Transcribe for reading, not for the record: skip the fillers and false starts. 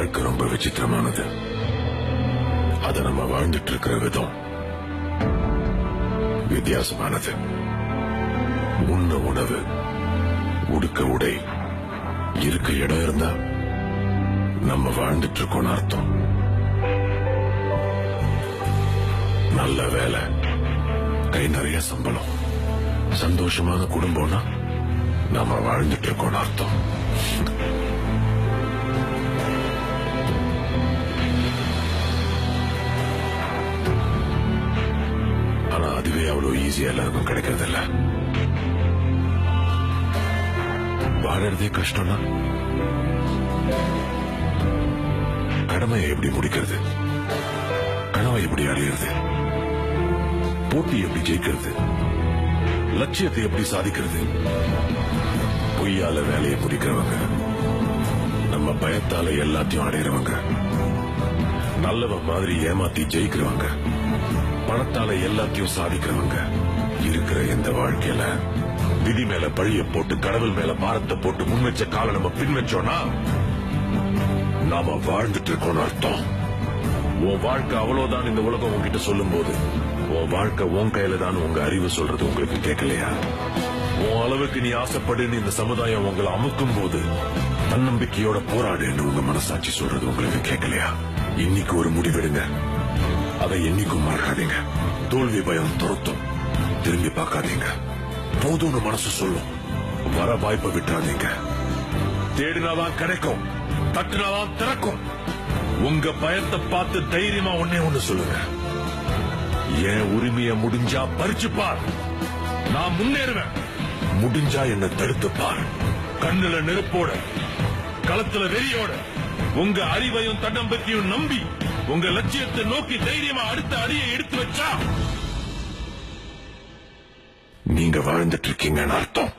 வாழ்க்கை ரொம்ப விசித்திரமானது. அத நம்ம வாழ்ந்துட்டு இருக்கிற விதம் வித்தியாசமானது. உண்ண உணவு, உடுக்க உடை, இருக்க இடம் இருந்தா நம்ம வாழ்ந்துட்டு இருக்கோம்னு அர்த்தம். நல்ல வேலை, கை நிறைய சம்பளம், சந்தோஷமான குடும்பம்னா நம்ம வாழ்ந்துட்டு இருக்கோம்னு அர்த்தம். ஆனா அதுவே அவ்வளவு ஈஸியா எல்லாருக்கும் கிடைக்கிறது இல்ல. வாழறதே கஷ்டம்னா கடமையை எப்படி முடிக்கிறது, கனவை எப்படி அடையிறது, போட்டி எப்படி ஜெயிக்கிறது, லட்சியத்தை எப்படி சாதிக்கிறது? பொய்யால வேலையை முடிக்கிறவங்க, நம்ம பயத்தால எல்லாத்தையும் அடையிறவங்க, நல்லவன் மாதிரி ஏமாத்தி ஜெயிக்கிறவங்க, பணத்தால எல்லாத்தையும் சாதிக்கிறவங்க, இருக்கிற எந்த வாழ்க்கையில விதி மேல பழிய போட்டு கடவுள் மேல பாரத்தை போட்டு முன் வச்ச கால நம்ம பின் வச்சோம்னா நாம வாழ்ந்துட்டு இருக்கோம்னு அர்த்தம். உன் வாழ்க்கை அவ்வளவுதான் இந்த உலகம் உங்ககிட்ட சொல்லும் போது உன் வாழ்க்கை உன் கையில தான் உங்க அறிவு சொல்றது உங்களுக்கு கேட்கலையா? உன் அளவுக்கு நீ ஆசைப்படுன்னு இந்த சமுதாயம் உங்களை அமுக்கும் போது தன்னம்பிக்கையோட போராடுன்னு உங்க மனசாட்சி சொல்றது உங்களுக்கு கேட்கலையா? இன்னைக்கு ஒரு முடிவெடுங்க, அதை என்னைக்கும் மறக்காதீங்க. தோல்வி பயம் துரத்தும், திரும்பி பார்க்காதீங்க. போதும்னு மனசு சொல்லும், வர வாய்ப்பை விட்டுறாதீங்க. தேடினாதான் கிடைக்கும், தட்டினாதான் திறக்கும். உங்க பயத்தை பார்த்து தைரியமா ஒண்ணு சொல்லுங்க, என் உரிமையை முடிஞ்சா பறிச்சுப்பார், நான் முன்னேறுவேன். முடிஞ்சா என்ன தடுத்துப்பார். கண்ணுல நெருப்போட, களத்துல வெறியோட, உங்க அறிவையும் தன்னம்பிக்கையும் நம்பி உங்க லட்சியத்தை நோக்கி தைரியமா அடுத்த அடியை எடுத்து வச்சா நீங்க வாழ்ந்துட்டு இருக்கீங்கன்னு அர்த்தம்.